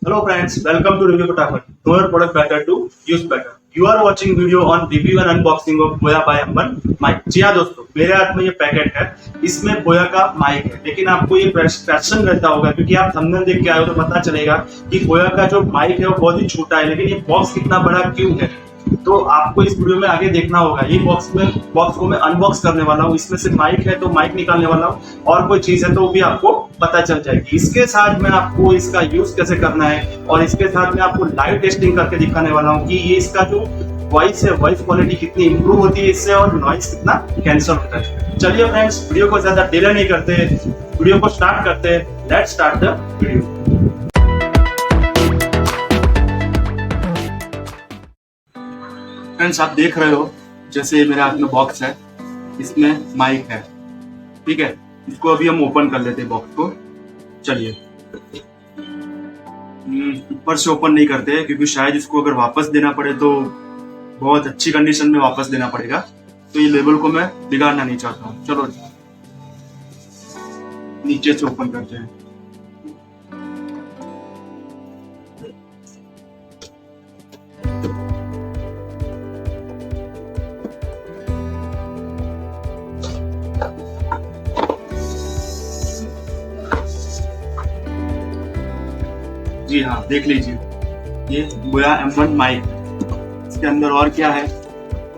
Hello friends, welcome to Review Fatapat. Know your product better to use better. You are watching video on review and unboxing of Boya by M1 mic. जी हाँ दोस्तों, मेरे हाथ में ये packet है, इसमें बोया का माइक है। लेकिन आपको ये क्वेश्चन रहता होगा क्योंकि आप थंबनेल देख के आए हो तो पता चलेगा कि बोया का जो माइक है वो बहुत ही छोटा है, लेकिन ये बॉक्स कितना बड़ा क्यों है। तो आपको इस वीडियो में आगे देखना होगा। ये बॉक्स को मैं अनबॉक्स करने वाला हूँ। इसमें से माइक है तो माइक निकालने वाला हूँ, और कोई चीज है तो वो भी आपको पता चल जाएगी। इसके साथ मैं आपको इसका यूज कैसे करना है और इसके साथ मैं आपको लाइव टेस्टिंग करके दिखाने वाला हूँ कि ये इसका जो वॉइस है, वॉइस क्वालिटी कितनी इंप्रूव होती है इससे और नॉइस कितना कैंसिल होता है। चलिए फ्रेंड्स, वीडियो को ज्यादा डिले नहीं करते, वीडियो को स्टार्ट करते हैं। Let's start the video. Friends, आप देख रहे हो जैसे मेरे हाथ में बॉक्स है, इसमें माइक है, ठीक है। इसको अभी हम ओपन कर लेते हैं बॉक्स को। चलिए, ऊपर से ओपन नहीं करते क्योंकि शायद इसको अगर वापस देना पड़े तो बहुत अच्छी कंडीशन में वापस देना पड़ेगा, तो ये लेबल को मैं बिगाड़ना नहीं चाहता हूँ। चलो नीचे से ओपन करते हैं। जी हाँ, देख लीजिए, ये बोया M1 माइक। इसके अंदर और क्या है?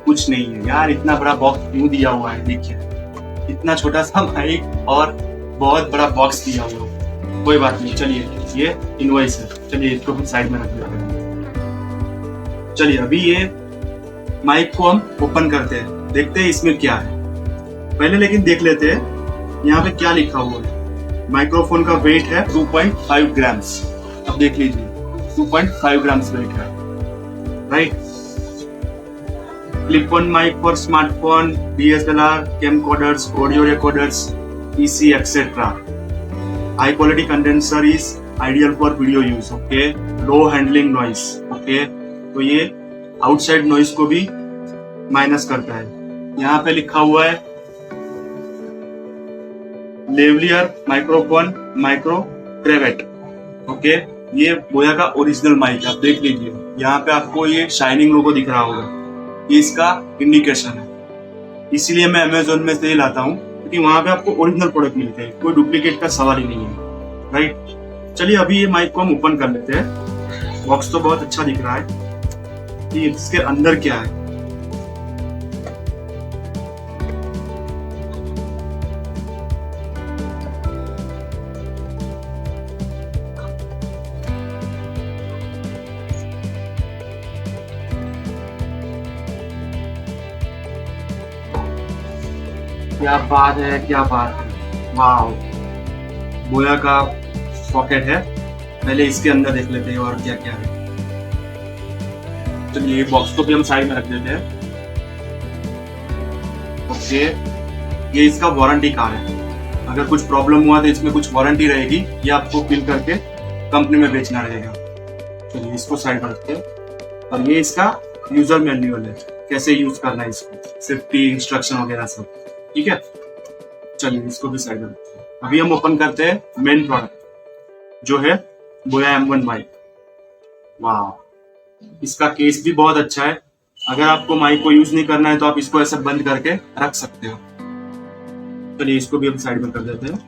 कुछ नहीं है यार। इतना बड़ा बॉक्स क्यों दिया हुआ है? देखिए, इतना छोटा सा माइक और बहुत बड़ा बॉक्स दिया हुआ है। कोई बात नहीं, चलिए ये इनवॉइस है। चलिए इसको हम साइड में रख देते हैं। चलिए अभी ये माइक को हम ओपन करते हैं, देखते हैं इसमें क्या है। पहले लेकिन देख लेते हैं यहाँ पे क्या लिखा हुआ है। माइक्रोफोन का वेट है 2.5 ग्राम्स। अब देख लीजिए, 2.5 ग्राम्स वेट है, right. Clip on mic for smartphone, DSLR, camcorders, audio recorders, PC etcetera. High quality condenser is ideal for video use. Okay, low handling noise. Okay, तो ये आउटसाइड नॉइस को भी minus करता है। यहाँ पे लिखा हुआ है लेवलियर माइक्रोफोन माइक्रो ट्रेवेट। ओके, ये बोया का ओरिजिनल माइक है। आप देख लीजिए, यहाँ पे आपको ये शाइनिंग लोगो दिख रहा होगा, ये इसका इंडिकेशन है। इसीलिए मैं अमेजोन में से ही लाता हूँ क्योंकि वहां पे आपको ओरिजिनल प्रोडक्ट मिलते हैं, कोई डुप्लीकेट का सवाल ही नहीं है, राइट। चलिए अभी ये माइक को हम ओपन कर लेते हैं। बॉक्स तो बहुत अच्छा दिख रहा है कि इसके अंदर क्या है। क्या बात है, क्या बात है, वाह। बोया का सॉकेट है। पहले इसके अंदर देख लेते हैं और क्या क्या है। चलिए बॉक्स को भी हम साइड में रख देते हैं। ओके, ये इसका वारंटी कार्ड है। अगर कुछ प्रॉब्लम हुआ तो इसमें कुछ वारंटी रहेगी, ये आपको फिल करके कंपनी में बेचना रहेगा। चलिए इसको साइड में रखते हैं। और ये इसका यूजर मैन्युअल है, कैसे यूज करना है इसको, सेफ्टी इंस्ट्रक्शन वगैरह सब, ठीक है। चलिए इसको भी साइड में रखते हैं। अभी हम ओपन करते हैं मेन प्रोडक्ट जो है बोया M1 माइक। वाह, इसका केस भी बहुत अच्छा है। अगर आपको माइक को यूज नहीं करना है तो आप इसको ऐसे बंद करके रख सकते हो। चलिए इसको भी हम साइड में कर देते हैं।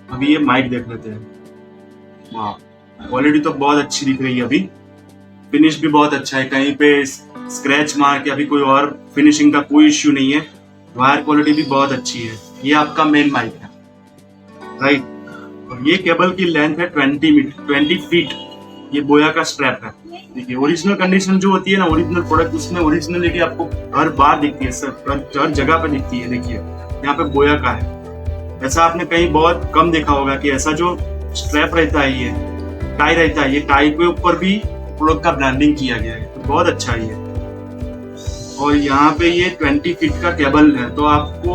अभी ये माइक देख लेते हैं। वाह, क्वालिटी तो बहुत अच्छी दिख रही है। अभी फिनिश भी बहुत अच्छा है, कहीं पे स्क्रैच मार के अभी कोई और फिनिशिंग का कोई इश्यू नहीं है। वायर क्वालिटी भी बहुत अच्छी है। ये आपका मेन माइक है, राइट। और ये केबल की लेंथ है 20 फीट। ये बोया का स्ट्रैप है। देखिए, ओरिजिनल कंडीशन जो होती है ना, ओरिजिनल प्रोडक्ट, उसमें ओरिजिनलिटी आपको हर बार दिखती है, हर जगह पे दिखती है। देखिए यहाँ पे बोया का है। ऐसा आपने कहीं बहुत कम देखा होगा कि ऐसा जो स्ट्रैप रहता है, ये टाई रहता है, ये टाई के ऊपर भी प्रोडक्ट का ब्रांडिंग किया गया है, तो बहुत अच्छा है ये। और यहाँ पे ये 20 फीट का केबल है, तो आपको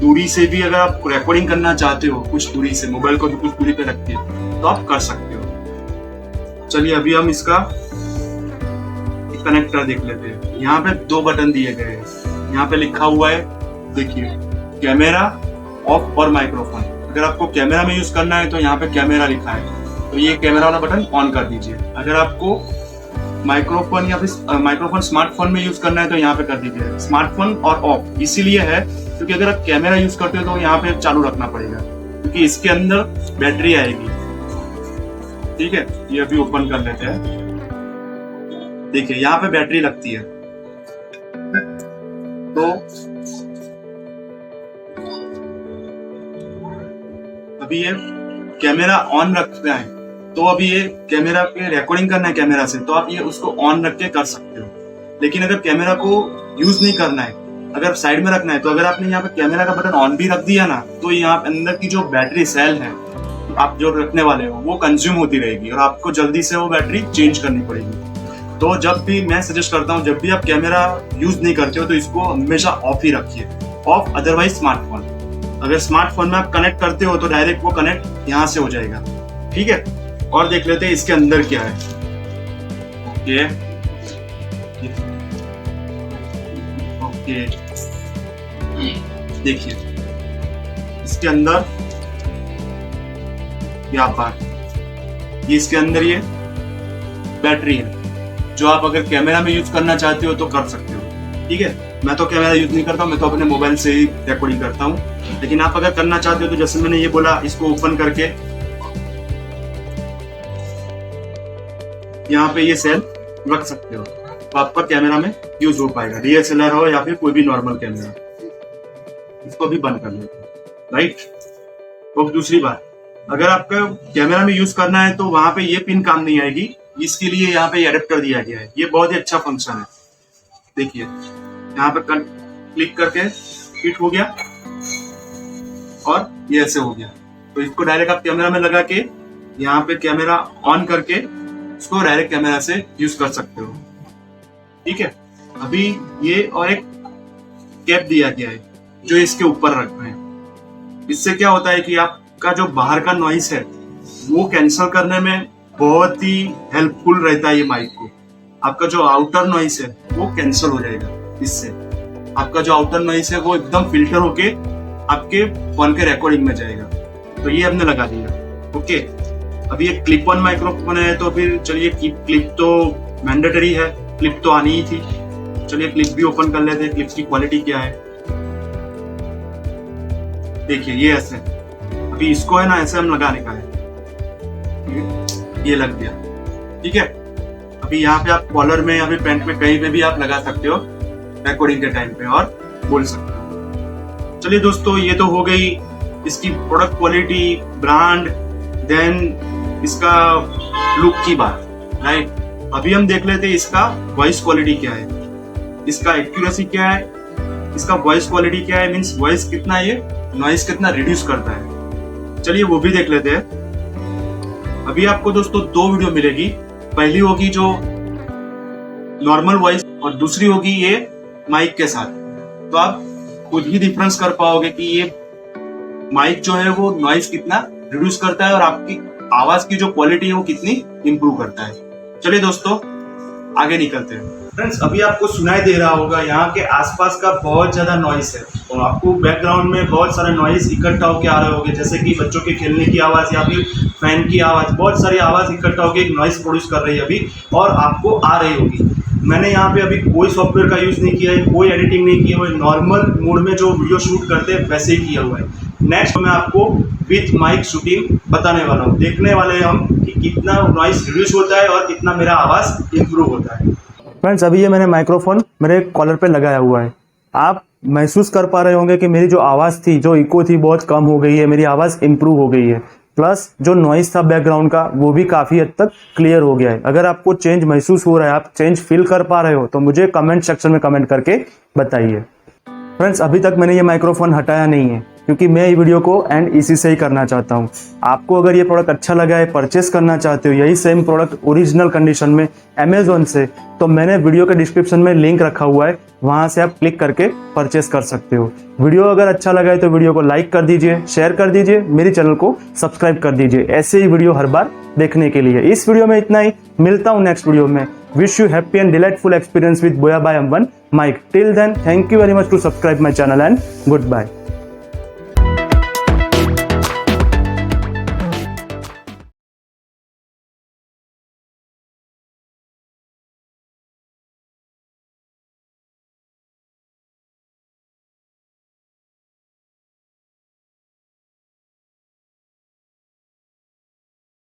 दूरी से भी अगर आप रिकॉर्डिंग करना चाहते हो, कुछ दूरी से, मोबाइल को भी कुछ दूरी पे रख के, तो आप कर सकते हो। चलिए अभी हम इसका कनेक्टर देख लेते हैं। यहाँ पे 2 बटन दिए गए हैं। यहाँ पे लिखा हुआ है, देखिए, कैमरा ऑफ और माइक्रोफोन। अगर आपको कैमरा में यूज करना है तो यहाँ पे कैमरा लिखा है, तो ये कैमरा वाला बटन ऑन कर दीजिए। अगर आपको माइक्रोफोन या फिर माइक्रोफोन स्मार्टफोन में यूज करना है तो यहाँ पे कर दीजिए स्मार्टफोन और ऑफ। इसीलिए है क्योंकि अगर आप कैमरा यूज करते हो तो यहाँ पे चालू रखना पड़ेगा, क्योंकि इसके अंदर बैटरी आएगी। ठीक है, ये अभी ओपन कर लेते हैं। देखिए यहाँ पे बैटरी लगती है, तो अभी ये कैमरा ऑन रखना है, तो अभी ये कैमरा पे रिकॉर्डिंग करना है कैमरा से, तो आप ये उसको ऑन रख के कर सकते हो। लेकिन अगर कैमरा को यूज नहीं करना है, अगर साइड में रखना है, तो अगर आपने यहाँ पे कैमरा का बटन ऑन भी रख दिया ना, तो यहाँ अंदर की जो बैटरी सेल है आप जो रखने वाले हो वो कंज्यूम होती रहेगी और आपको जल्दी से वो बैटरी चेंज करनी पड़ेगी। तो जब भी मैं सजेस्ट करता हूँ, जब भी आप कैमरा यूज नहीं करते हो तो इसको हमेशा ऑफ ही रखिए, ऑफ। अदरवाइज स्मार्टफोन, अगर स्मार्टफोन में आप कनेक्ट करते हो तो डायरेक्ट वो कनेक्ट यहाँ से हो जाएगा। ठीक है, और देख लेते हैं इसके अंदर क्या है। ओके ओके, देखिए इसके अंदर यहाँ पर ये इसके अंदर ये बैटरी है, जो आप अगर कैमरा में यूज करना चाहते हो तो कर सकते हो। ठीक है, मैं तो कैमरा यूज नहीं करता हूँ, मैं तो अपने मोबाइल से ही रिकॉर्डिंग करता हूँ। लेकिन आप अगर करना चाहते हो तो जैसे मैंने ये बोला, इसको ओपन करके यहाँ पे ये सेल रख सकते हो, तो आपका कैमरा में यूज हो पाएगा, DSLR हो या फिर कोई भी नॉर्मल कैमरा। इसको भी बंद कर लेते हैं, राइट। और दूसरी बात, अगर आपका कैमरा में यूज करना है तो वहां पे ये पिन काम नहीं आएगी, इसके लिए यहाँ पे एडेप्टर दिया गया है। ये बहुत ही अच्छा फंक्शन है। देखिए यहाँ पे क्लिक करके फिट हो गया और ये ऐसे हो गया, तो इसको डायरेक्ट आप कैमरा में लगा के यहाँ पे कैमरा ऑन करके इसको डायरेक्ट कैमरा से यूज कर सकते हो। ठीक है, अभी ये और एक कैप दिया गया है जो इसके ऊपर रखना है। इससे क्या होता है कि आपका जो बाहर का नॉइस है वो कैंसिल करने में बहुत ही हेल्पफुल रहता है ये माइक को। आपका जो आउटर नॉइस है वो कैंसिल हो जाएगा, इससे आपका जो आउटर नॉइस है वो एकदम फिल्टर होके आपके फोन के रिकॉर्डिंग में जाएगा। तो ये हमने लगा दिया। ओके, अभी एक क्लिप ऑन माइक्रोफोन है, तो फिर चलिए क्लिप तो मैंडेटरी है, क्लिप तो आनी ही थी। चलिए क्लिप भी ओपन कर लेते हैं, क्लिप की क्वालिटी क्या है। देखिए ये ऐसे, अभी इसको है ना ऐसे हम लगाने का है, ये लग गया। ठीक है, अभी यहाँ पे आप कॉलर में या फिर पैंट में कहीं पे भी आप लगा सकते हो रिकॉर्डिंग के टाइम पे और बोल सकते हो। चलिए दोस्तों, ये तो हो गई इसकी प्रोडक्ट क्वालिटी, ब्रांड, देन इसका लुक की बात, राइट। अभी हम देख लेते हैं इसका वॉइस क्वालिटी क्या है, इसका एक्यूरेसी क्या है, इसका वॉइस क्वालिटी क्या है, मीन्स वॉइस कितना ये नॉइस कितना रिड्यूस करता है। चलिए वो भी देख लेते हैं। अभी आपको दोस्तों दो वीडियो मिलेगी, पहली होगी जो नॉर्मल वॉइस और दूसरी होगी ये माइक के साथ। तो आप खुद ही डिफरेंस कर पाओगे कि ये माइक जो है वो नॉइस कितना रिड्यूस करता है और आपकी आवाज की जो क्वालिटी है वो कितनी इंप्रूव करता है। चलिए दोस्तों आगे निकलते हैं। फ्रेंड्स, अभी आपको सुनाई दे रहा होगा यहाँ के आसपास का बहुत ज्यादा नॉइस है, और आपको बैकग्राउंड में बहुत सारे नॉइस इकट्ठा होकर आ रहे होंगे, जैसे कि बच्चों के खेलने की आवाज या फिर फैन की आवाज, बहुत सारी आवाज इकट्ठा होकर एक नॉइस प्रोड्यूस कर रही है अभी, और आपको आ रही होगी। मैंने यहाँ पे अभी कोई सॉफ्टवेयर का यूज नहीं किया है, कोई एडिटिंग नहीं किया हुआ है, नॉर्मल मोड में जो वीडियो शूट करते हैं वैसे ही किया हुआ है। नेक्स्ट मैं आपको विथ माइक शूटिंग बताने वाला हूँ, देखने वाले हम कि कितना नॉइस रिड्यूस होता है और कितना मेरा आवाज इंप्रूव होता है। फ्रेंड्स, अभी ये मैंने माइक्रोफोन मेरे कॉलर पे लगाया हुआ है। आप महसूस कर पा रहे होंगे कि मेरी जो आवाज़ थी, जो इको थी, बहुत कम हो गई है, मेरी आवाज़ इंप्रूव हो गई है। प्लस जो नॉइस था बैकग्राउंड का वो भी काफ़ी हद तक क्लियर हो गया है। अगर आपको चेंज महसूस हो रहा है, आप चेंज फील कर पा रहे हो, तो मुझे कमेंट सेक्शन में कमेंट करके बताइए। फ्रेंड्स, अभी तक मैंने ये माइक्रोफोन हटाया नहीं है, क्योंकि मैं ये वीडियो को एंड इसी से ही करना चाहता हूँ। आपको अगर ये प्रोडक्ट अच्छा लगा है, परचेस करना चाहते हो यही सेम प्रोडक्ट ओरिजिनल कंडीशन में अमेजोन से, तो मैंने वीडियो के डिस्क्रिप्शन में लिंक रखा हुआ है, वहाँ से आप क्लिक करके परचेस कर सकते हो। वीडियो अगर अच्छा लगा है तो वीडियो को लाइक कर दीजिए, शेयर कर दीजिए, मेरे चैनल को सब्सक्राइब कर दीजिए ऐसे ही वीडियो हर बार देखने के लिए। इस वीडियो में इतना ही, मिलता हूँ नेक्स्ट वीडियो में। Wish you happy and delightful experience with Boya by M1 mic. Till then, thank you very much to subscribe my channel and goodbye.